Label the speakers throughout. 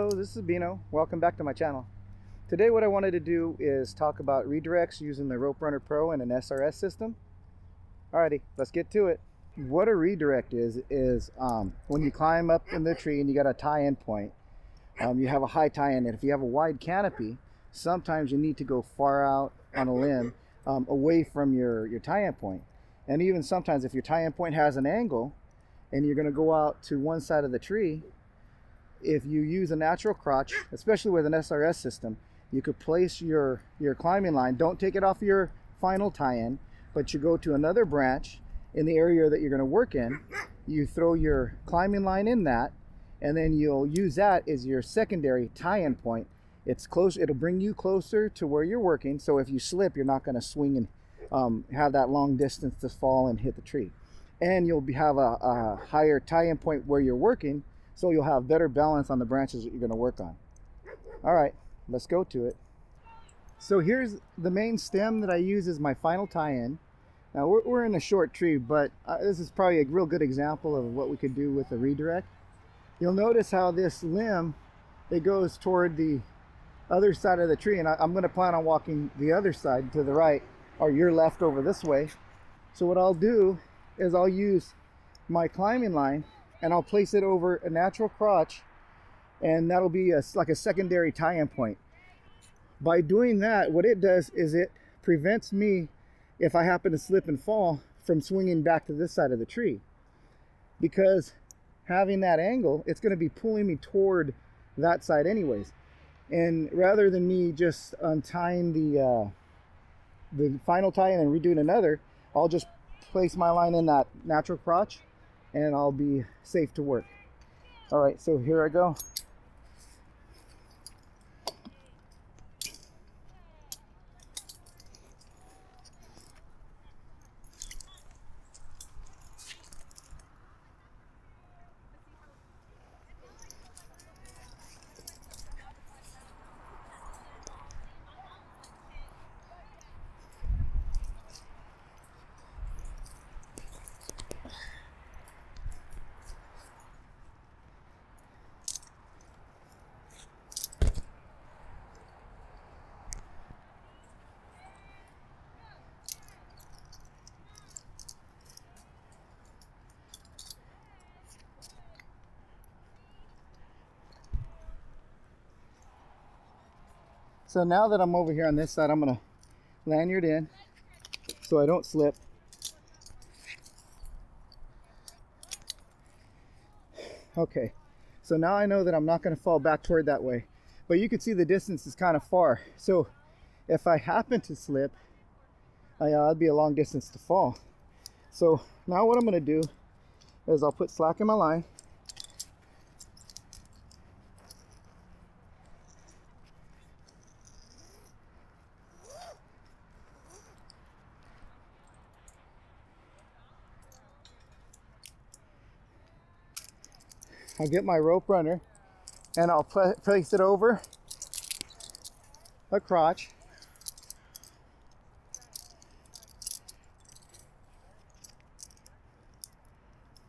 Speaker 1: Hello, this is Bino. Welcome back to my channel. Today what I wanted to do is talk about redirects using the Rope Runner Pro and an SRS system. Alrighty, let's get to it. What a redirect is when you climb up in the tree and you got a tie-in point, you have a high tie-in, and if you have a wide canopy, sometimes you need to go far out on a limb away from your tie-in point. And even sometimes if your tie-in point has an angle and you're going to go out to one side of the tree, if you use a natural crotch, especially with an SRS system, you could place your climbing line. Don't take it off your final tie-in, but you go to another branch in the area that you're going to work in. You throw your climbing line in that, and then you'll use that as your secondary tie-in point. It's close. It'll bring you closer to where you're working, so if you slip, you're not going to swing and have that long distance to fall and hit the tree. And you'll have a higher tie-in point where you're working, so you'll have better balance on the branches that you're going to work on. All right, let's go to it. So here's the main stem that I use as my final tie-in. Now we're in a short tree, but this is probably a real good example of what we could do with a redirect. You'll notice how this limb, it goes toward the other side of the tree, and I'm going to plan on walking the other side to the right, or your left over this way. So what I'll do is I'll use my climbing line and I'll place it over a natural crotch, and that'll be like a secondary tie-in point. By doing that, what it does is it prevents me, if I happen to slip and fall, from swinging back to this side of the tree. Because having that angle, it's going to be pulling me toward that side anyways. And rather than me just untying the final tie-in and redoing another, I'll just place my line in that natural crotch and I'll be safe to work. All right, so here I go. So now that I'm over here on this side, I'm going to lanyard in so I don't slip. Okay, so now I know that I'm not going to fall back toward that way, but you can see the distance is kind of far. So if I happen to slip, that'd be a long distance to fall. So now what I'm going to do is I'll put slack in my line. I'll get my rope runner and I'll place it over a crotch.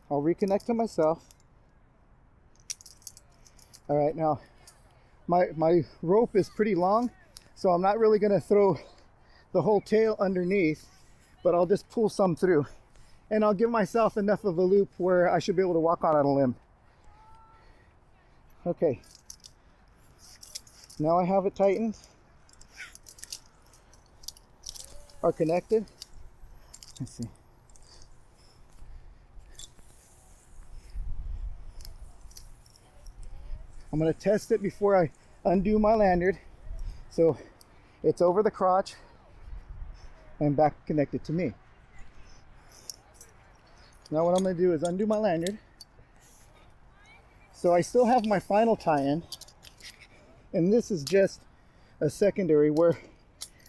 Speaker 1: I'll reconnect to myself. All right, now my rope is pretty long, so I'm not really going to throw the whole tail underneath, but I'll just pull some through, and I'll give myself enough of a loop where I should be able to walk on a limb. Okay, now I have it tightened or connected. Let's see. I'm going to test it before I undo my lanyard. So it's over the crotch and back connected to me. Now what I'm going to do is undo my lanyard. So I still have my final tie-in, and this is just a secondary where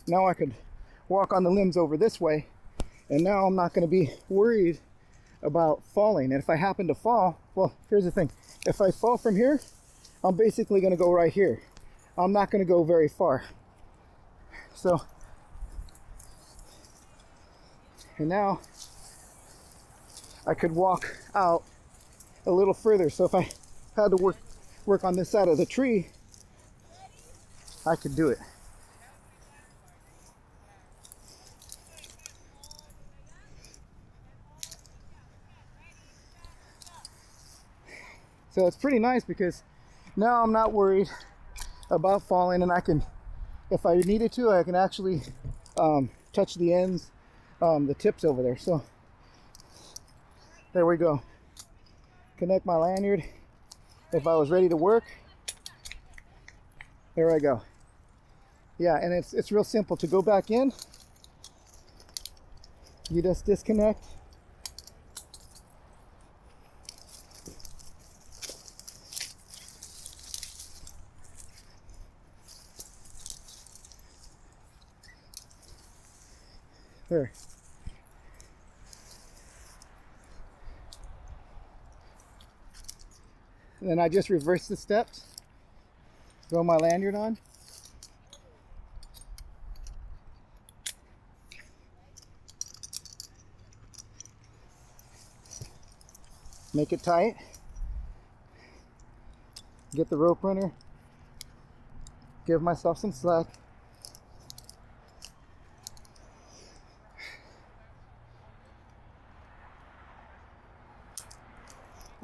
Speaker 1: now I could walk on the limbs over this way, and now I'm not going to be worried about falling. And if I happen to fall, well, here's the thing. If I fall from here, I'm basically going to go right here. I'm not going to go very far. So, and now I could walk out a little further. So if I had to work work on this side of the tree, I could do it. So it's pretty nice because now I'm not worried about falling, and I can, if I needed to, I can actually touch the ends, the tips over there. So there we go. Connect my lanyard. If I was ready to work, there I go. Yeah, and it's real simple to go back in. You just disconnect. There. And then I just reverse the steps, throw my lanyard on. Make it tight. Get the rope runner. Give myself some slack.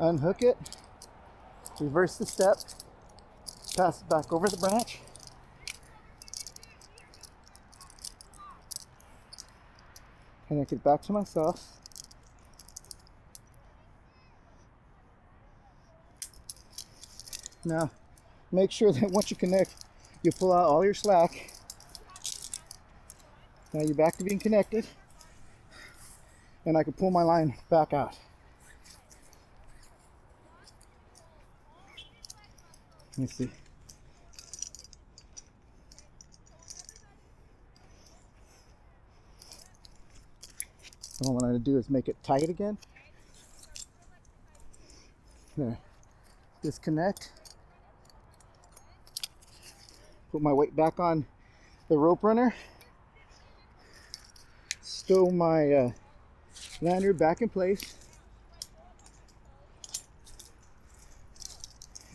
Speaker 1: Unhook it, reverse the step, pass it back over the branch, connect it back to myself. Now, make sure that once you connect, you pull out all your slack. Now you're back to being connected, and I can pull my line back out. Let me see. So what I'm going to do is make it tight again. There. Disconnect. Put my weight back on the rope runner. Stow my lanyard back in place.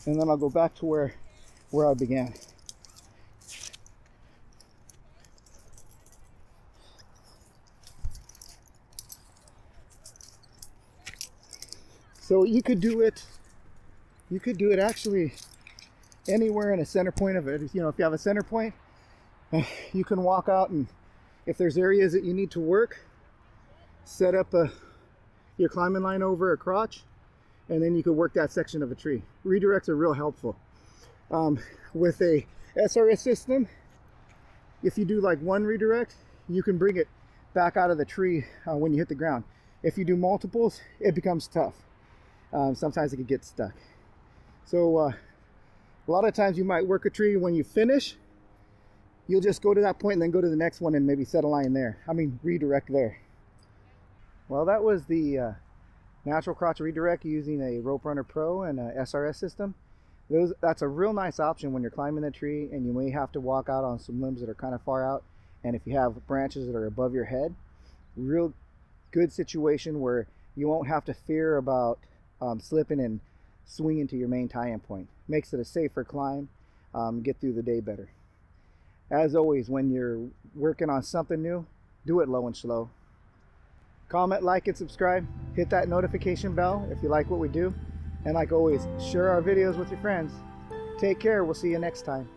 Speaker 1: And then I'll go back to where I began. So you could do it actually anywhere in a center point of it. You know, if you have a center point, you can walk out, and if there's areas that you need to work, set up your climbing line over a crotch, and then you could work that section of a tree. Redirects are real helpful. With a SRS system, if you do like one redirect, you can bring it back out of the tree when you hit the ground. If you do multiples, it becomes tough. Sometimes it can get stuck. So a lot of times you might work a tree, when you finish, you'll just go to that point and then go to the next one and maybe set a line there. Redirect there. Well, that was the natural crotch redirect using a Rope Runner Pro and a SRS system. That's a real nice option when you're climbing the tree and you may have to walk out on some limbs that are kind of far out, and if you have branches that are above your head, real good situation where you won't have to fear about slipping and swinging to your main tie-in point. Makes it a safer climb, get through the day better. As always, when you're working on something new, do it low and slow. Comment, like, and subscribe. Hit that notification bell if you like what we do. And like always, share our videos with your friends. Take care. We'll see you next time.